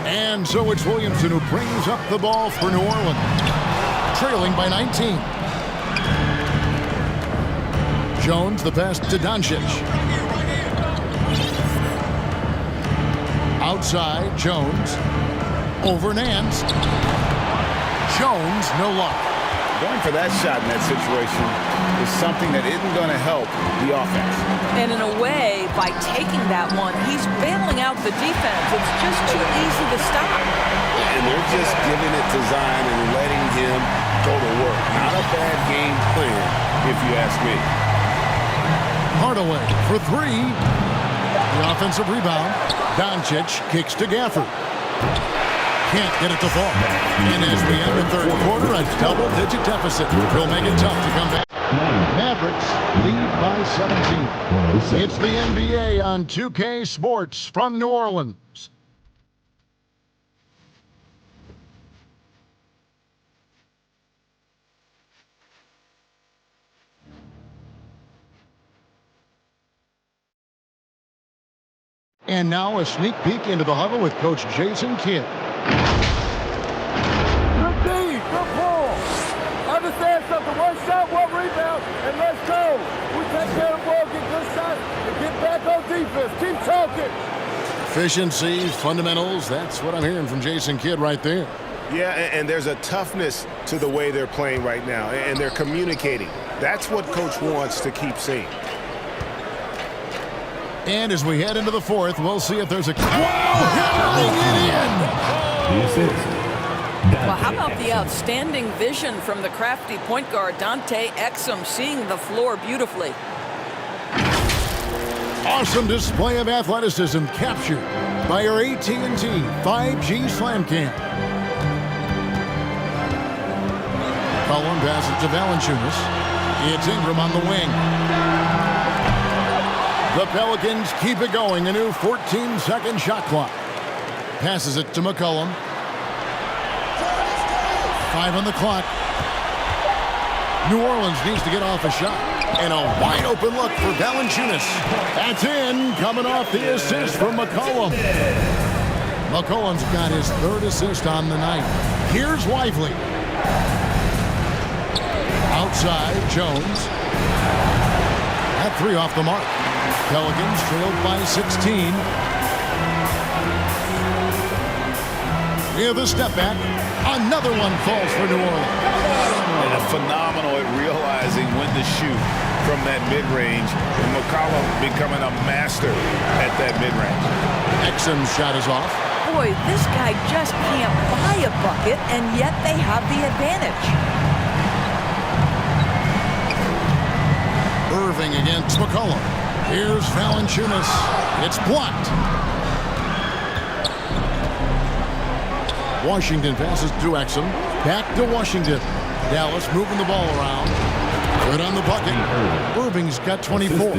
And so it's Williamson who brings up the ball for New Orleans, trailing by 19. Jones, the pass to Doncic. Outside, Jones. Over Nance. Jones, no luck. Going for that shot in that situation is something that isn't going to help the offense. And in a way, by taking that one, he's bailing out the defense. It's just too easy to stop. And they're just giving it to Zion and letting him go to work. Not a bad game plan, if you ask me. Hardaway for 3. The offensive rebound. Doncic kicks to Gafford. Can't get it to fall. And as we end the third quarter, a double-digit deficit will make it tough to come back. Mavericks lead by 17. It's the NBA on 2K Sports from New Orleans. And now a sneak peek into the huddle with Coach Jason Kidd. Good D, good pull. Understand something, 1 shot, 1 rebound, and let's go. We take care of the ball, get good shots, and get back on defense. Keep talking. Efficiency, fundamentals, that's what I'm hearing from Jason Kidd right there. Yeah, and there's a toughness to the way they're playing right now, and they're communicating. That's what Coach wants to keep seeing. And as we head into the fourth, we'll see if there's a... Hammering it in! Well, how about the outstanding vision from the crafty point guard, Dante Exum, seeing the floor beautifully. Awesome display of athleticism captured by our AT&T 5G Slam Cam. Cullen passes to Valanciunas. It's Ingram on the wing. The Pelicans keep it going. A new 14-second shot clock. Passes it to McCollum. 5 on the clock. New Orleans needs to get off a shot. And a wide open look for Valanciunas. That's in, coming off the assist from McCollum. McCollum's got his 3rd assist on the night. Here's Lively. Outside, Jones. That 3 off the mark. Pelicans trailed by 16. With a step back. Another one falls for New Orleans. And phenomenal at realizing when to shoot from that mid-range. And McCollum becoming a master at that mid-range. Exum's shot is off. Boy, this guy just can't buy a bucket, and yet they have the advantage. Irving against McCollum. Here's Valanciunas. It's blocked. Washington passes to Exum. Back to Washington. Dallas moving the ball around. Good on the bucket. Irving's got 24.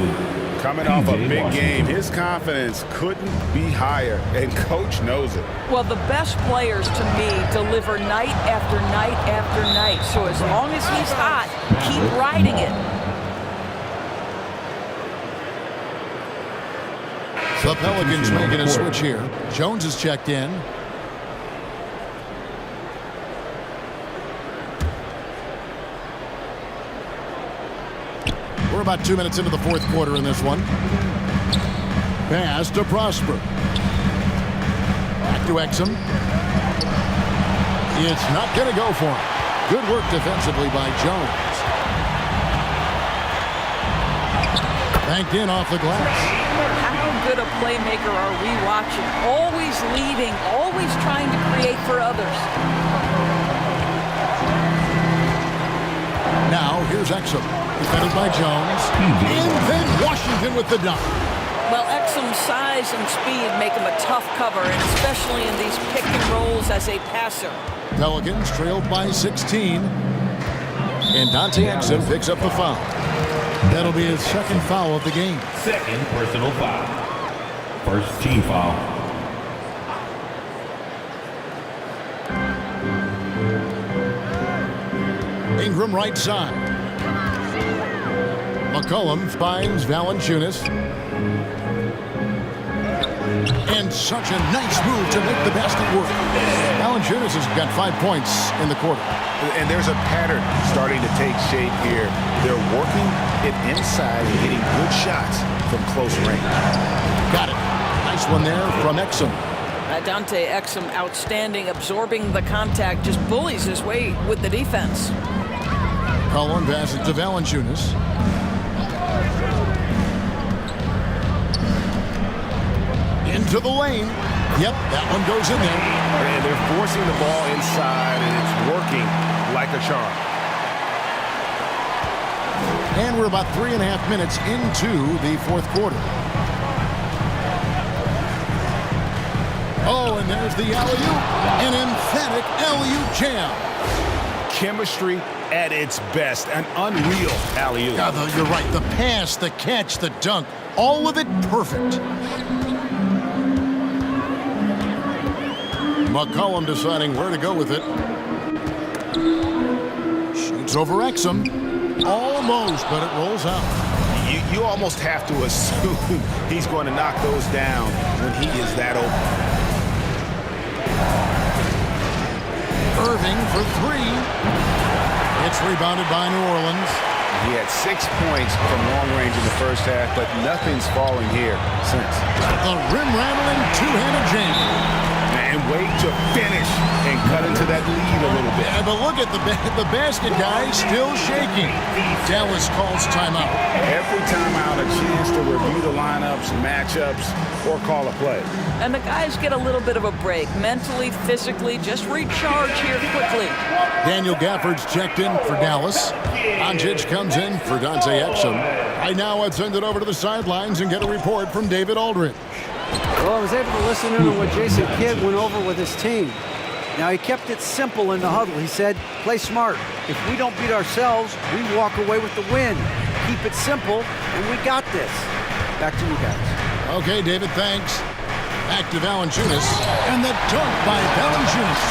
Coming off a big game, his confidence couldn't be higher, and Coach knows it. Well, the best players, to me, deliver night after night after night. So as long as he's hot, keep riding it. The Pelicans making a switch here. Jones is checked in. We're about 2 minutes into the fourth quarter in this one. Pass to Prosper. Back to Exum. It's not going to go for him. Good work defensively by Jones. Banked in off the glass. How good a playmaker are we watching? Always leading, always trying to create for others. Now, here's Exum. Defended by Jones. And then Washington with the dunk. Well, Exum's size and speed make him a tough cover, and especially in these pick and rolls as a passer. Pelicans trailed by 16. And Dante Exum picks up the foul. That'll be his second foul of the game. Second personal foul. First team foul. Ingram right side. McCollum finds Valanciunas. And such a nice move to make the basket work. Valanciunas has got 5 points in the quarter. And there's a pattern starting to take shape here. They're working it inside and getting good shots from close range. Got it. Nice one there from Exum. Dante Exum, outstanding, absorbing the contact, just bullies his way with the defense. Cullen passes to Valanciunas. Into the lane. Yep, that one goes in there. And they're forcing the ball inside, and it's working like a charm. And we're about 3.5 minutes into the fourth quarter. Oh, and there's the alley-oop. An emphatic alley-oop jam. Chemistry at its best. An unreal alley-oop. God, you're right. The pass, the catch, the dunk. All of it perfect. McCollum deciding where to go with it. Shoots over Exum. Almost, but it rolls out. You almost have to assume he's going to knock those down when he is that open. Irving for three. It's rebounded by New Orleans. He had 6 points from long range in the first half, but nothing's falling here since. The rim-rattling two-handed jam. And wait to finish and cut into that lead a little bit. Yeah, but look at the basket guy still shaking. Dallas calls timeout. Every timeout, a chance to review the lineups, matchups, or call a play. And the guys get a little bit of a break, mentally, physically, just recharge here quickly. Daniel Gafford's checked in for Dallas. Doncic comes in for Dante Exum. Right now, let's send it over to the sidelines and get a report from David Aldridge. Well, I was able to listen in on what Jason Kidd went over with his team. Now, he kept it simple in the huddle. He said, play smart. If we don't beat ourselves, we walk away with the win. Keep it simple, and we got this. Back to you guys. Okay, David, thanks. Back to Valanciunas, and the dunk by Valanciunas.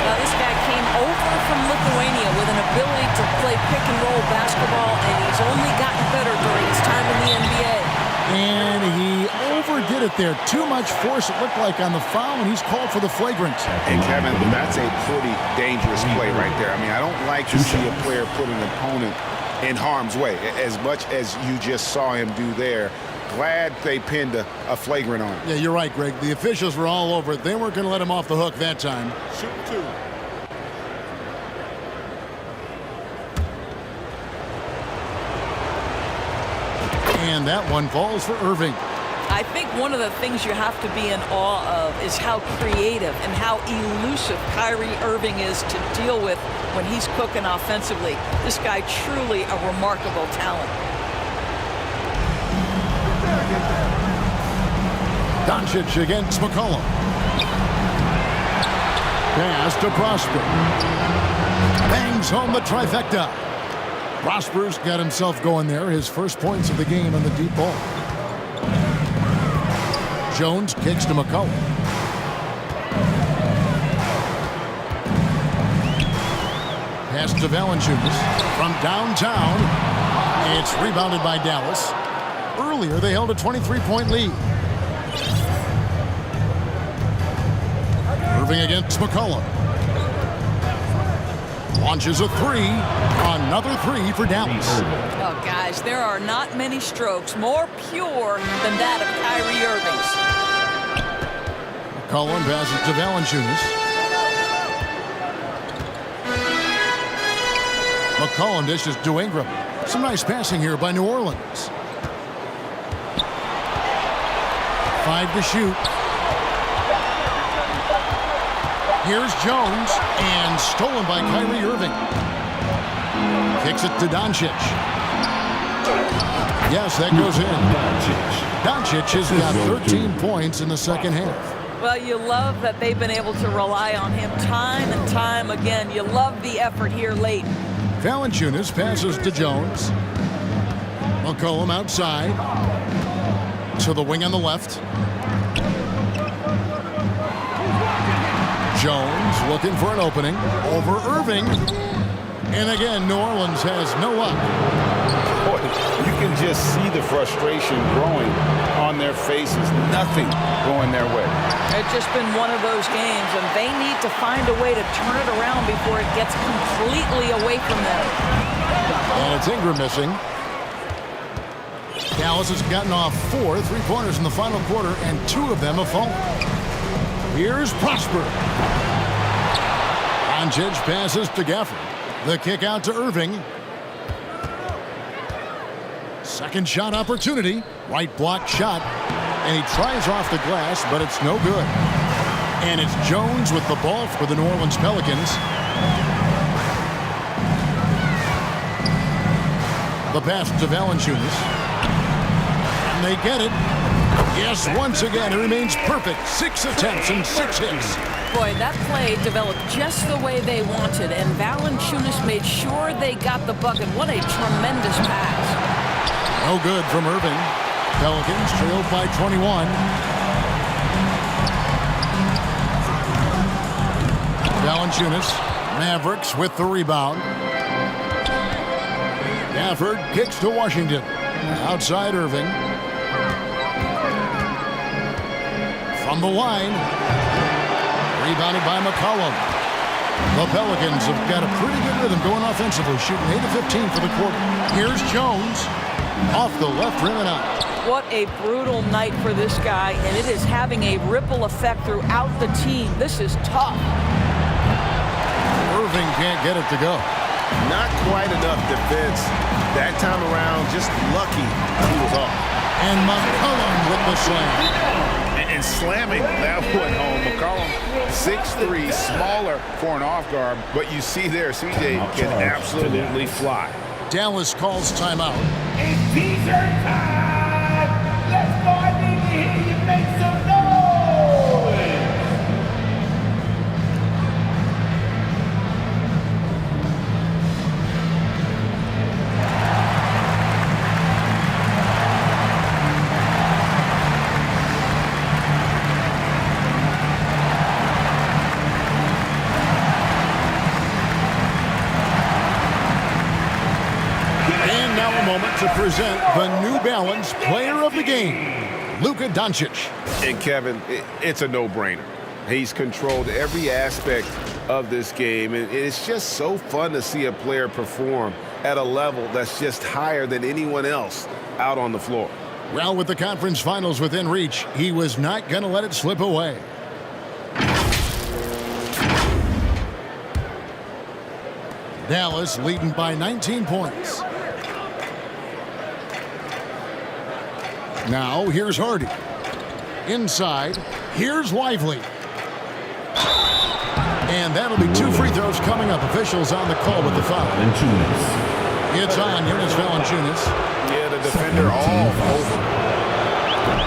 Now, this guy came over from Lithuania with an ability to play pick-and-roll basketball, and he's only gotten better during his time in the NBA. And he overdid it there. Too much force, it looked like, on the foul, and he's called for the flagrant. And, Kevin, that's a pretty dangerous play right there. I mean, I don't like to see a player put an opponent in harm's way, as much as you just saw him do there. Glad they pinned a flagrant on him. Yeah, you're right, Greg. The officials were all over it. They weren't going to let him off the hook that time. Shoot two. And that one falls for Irving. I think one of the things you have to be in awe of is how creative and how elusive Kyrie Irving is to deal with when he's cooking offensively. This guy truly a remarkable talent. Doncic against McCollum. Pass to Prosper. Bangs home the trifecta. Prosper's got himself going there. His first points of the game on the deep ball. Jones kicks to McCollum. Pass to Valanciunas from downtown. It's rebounded by Dallas. Earlier, they held a 23-point lead. Irving against McCollum. Launches a three. Another three for Dallas. Oh, guys, there are not many strokes more pure than that of Kyrie Irving's. McCollum passes to Valanciunas. McCollum dishes to Ingram. Some nice passing here by New Orleans. 5 to shoot. Here's Jones, and stolen by Kyrie Irving. Kicks it to Doncic. Yes, that goes in. Doncic has got 13 points in the second half. Well, you love that they've been able to rely on him time and time again. You love the effort here late. Valanciunas passes to Jones. McCollum outside. To the wing on the left. Jones looking for an opening. Over Irving. And again, New Orleans has no luck. Boy, you can just see the frustration growing on their faces. Nothing going their way. It's just been one of those games, and they need to find a way to turn it around before it gets completely away from them. And it's Ingram missing. Dallas has gotten off 4 3-pointers in the final quarter, and 2 of them have fallen. Here's Prosper. Doncic passes to Gafford. The kick out to Irving. Second shot opportunity. Right block shot. And he tries off the glass, but it's no good. And it's Jones with the ball for the New Orleans Pelicans. The pass to Valanciunas. And they get it. Yes, once again, it remains perfect. 6 attempts and 6 hits. Boy, that play developed just the way they wanted, and Valanciunas made sure they got the bucket. What a tremendous pass. No good from Irving. Pelicans trailed by 21. Valanciunas. Mavericks with the rebound. Gafford kicks to Washington. Outside Irving. From the line. Rebounded by McCollum. The Pelicans have got a pretty good rhythm going offensively, shooting 8 of 15 for the quarter. Here's Jones. Off the left rim and out. What a brutal night for this guy, and it is having a ripple effect throughout the team. This is tough. Irving can't get it to go. Not quite enough defense. That time around, just lucky he was off. And McCollum with the slam. And slamming that one home. McCollum, 6'3", smaller for an off guard, but you see there, CJ can absolutely fly. Dallas calls timeout. It's T-shirt time! Let's go, I need to hear you make some noise! Moment to present the New Balance Player of the Game, Luka Doncic. And Kevin, it's a no-brainer. He's controlled every aspect of this game, and it's just so fun to see a player perform at a level that's just higher than anyone else out on the floor. Well, with the conference finals within reach, he was not going to let it slip away. Dallas leading by 19 points. Now, here's Hardy. Inside, here's Lively. And that'll be 2 free throws coming up. Officials on the call with the foul. It's on Jonas Valanciunas. Yeah, the defender all over.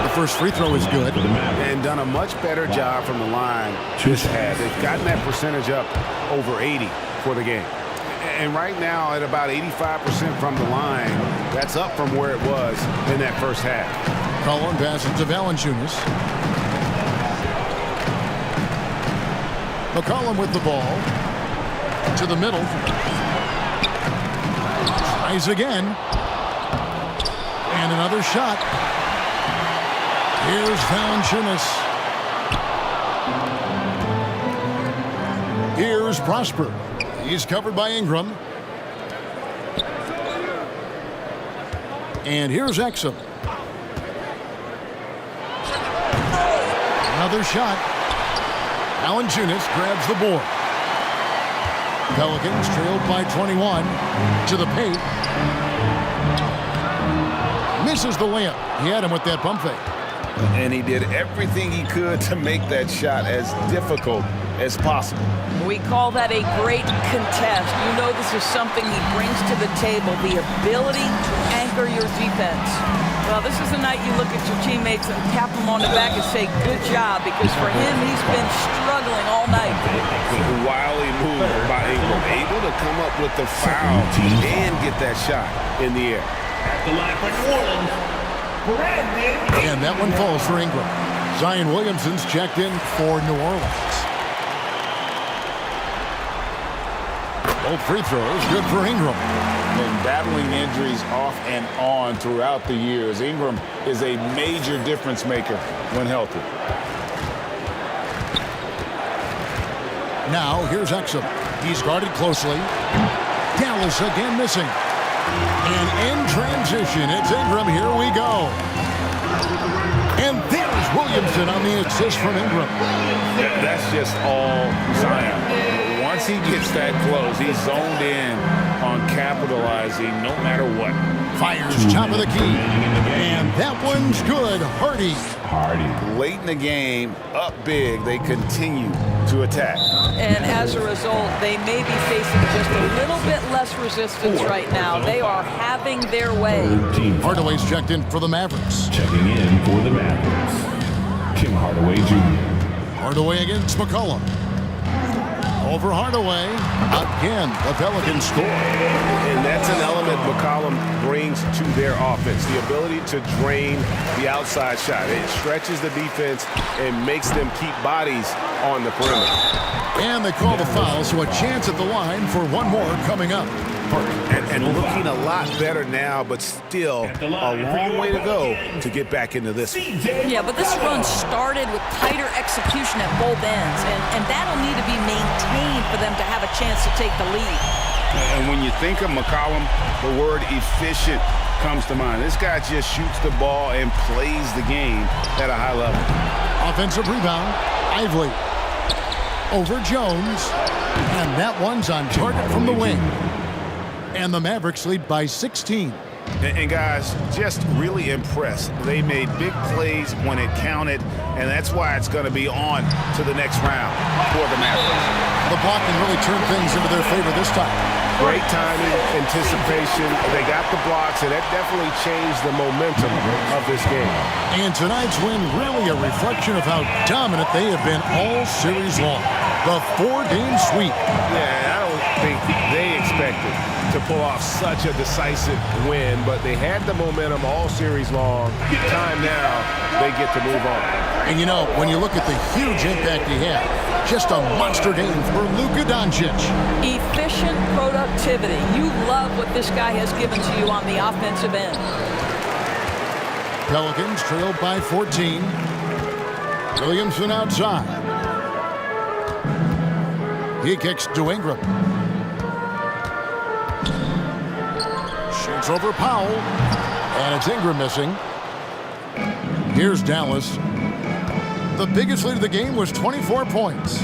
The first free throw is good. And done a much better job from the line. They've gotten that percentage up over 80 for the game. And right now, at about 85% from the line, that's up from where it was in that first half. Collin passes to Valanciunas. McCollum with the ball. To the middle. Tries again. And another shot. Here's Valanciunas. Here's Prosper. He's covered by Ingram. And here's Exum. Another shot. Valanciunas grabs the board. Pelicans trailed by 21 to the paint. Misses the layup. He had him with that pump fake. And he did everything he could to make that shot as difficult as possible. We call that a great contest. You know this is something he brings to the table, the ability to anchor your defense. Well, this is the night you look at your teammates and tap them on the back and say, good job, because for him, he's been struggling all night. Wily move by Ingram, able to come up with the foul and get that shot in the air. At the line for New Orleans, Brandon. And that one falls for Ingram. Zion Williamson's checked in for New Orleans. Both free throws good for Ingram. And battling injuries off and on throughout the years, Ingram is a major difference maker when healthy. Now here's Exum. He's guarded closely. Dallas again missing. And in transition, it's Ingram. Here we go. And there's Williamson on the assist from Ingram. That's just all Zion. Once he gets that close, he's zoned in on capitalizing no matter what. Fires top of the key. And that one's good. Hardy. Late in the game, up big, they continue to attack. And as a result, they may be facing just a little bit less resistance right now. They are having their way. Hardaway's checked in for the Mavericks. Checking in for the Mavericks, Tim Hardaway Jr. Hardaway against McCollum. Over Hardaway. Again, the Pelicans score. And that's an element McCollum brings to their offense, the ability to drain the outside shot. It stretches the defense and makes them keep bodies on the perimeter. And they call the foul, so a chance at the line for one more coming up. And looking a lot better now, but still a long way to go to get back into this one. Yeah, but this run started with tighter execution at both ends, and that'll need to be maintained for them to have a chance to take the lead. And when you think of McCollum, the word efficient comes to mind. This guy just shoots the ball and plays the game at a high level. Offensive rebound, Ively. Over Jones, and that one's on target from the wing. And the Mavericks lead by 16. And guys, just really impressed. They made big plays when it counted, and that's why it's going to be on to the next round for the Mavericks. The blocking really turned things into their favor this time. Great timing, anticipation. They got the blocks, and that definitely changed the momentum of this game. And tonight's win really a reflection of how dominant they have been all series long. The 4-game sweep. Yeah, I don't think they expected to pull off such a decisive win, but they had the momentum all series long. Time now, they get to move on. And you know, when you look at the huge impact he had, just a monster game for Luka Doncic. Efficient productivity. You love what this guy has given to you on the offensive end. Pelicans trailed by 14. Williamson outside. He kicks to Ingram. Shoots over Powell. And it's Ingram missing. Here's Dallas. The biggest lead of the game was 24 points.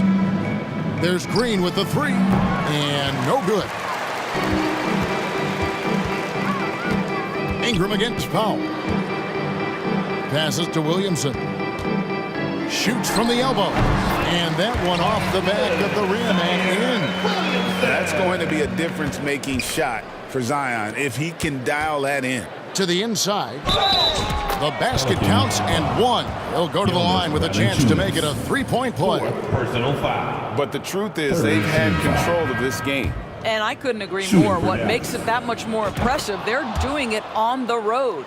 There's Green with the three. And no good. Ingram against Powell. Passes to Williamson. Shoots from the elbow. And that one off the back of the rim and in. That's going to be a difference-making shot for Zion if he can dial that in. To the inside. The basket counts and one. He'll go to the line with a chance to make it a three-point play. Personal foul. But the truth is they've had control of this game. And I couldn't agree more. What makes it that much more impressive, they're doing it on the road.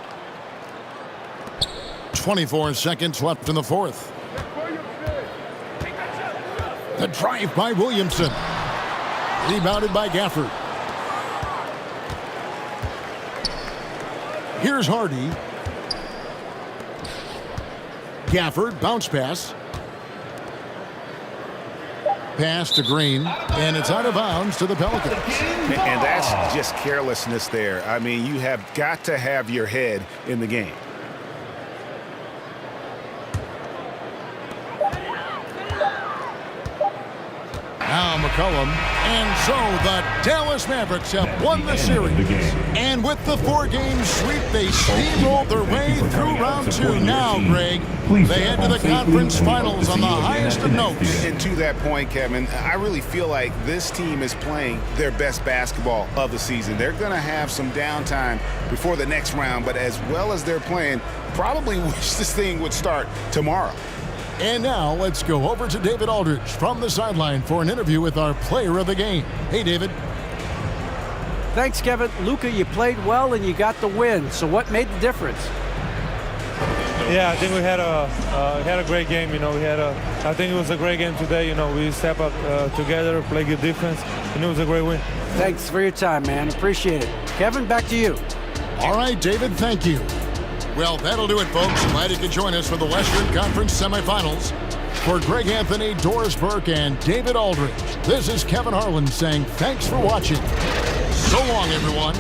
24 seconds left in the fourth. The drive by Williamson. Rebounded by Gafford. Here's Hardy. Gafford, bounce pass. Pass to Green, and it's out of bounds to the Pelicans. And that's just carelessness there. I mean, you have got to have your head in the game. McCollum. And so the Dallas Mavericks have won the series. And with the 4-game sweep, they steamrolled their way through round 2. Now, Greg, they head to the conference finals on the highest of notes. And to that point, Kevin, I really feel like this team is playing their best basketball of the season. They're going to have some downtime before the next round, but as well as they're playing, probably wish this thing would start tomorrow. And now let's go over to David Aldridge from the sideline for an interview with our player of the game. Hey, David. Thanks, Kevin. Luka, you played well and you got the win. So what made the difference? Yeah, I think we had a great game. You know, I think it was a great game today. You know, we step up together, play good defense, and it was a great win. Thanks for your time, man. Appreciate it. Kevin, back to you. All right, David, thank you. Well, that'll do it, folks. Glad you could join us for the Western Conference semifinals. For Greg Anthony, Doris Burke, and David Aldridge, this is Kevin Harlan saying thanks for watching. So long, everyone.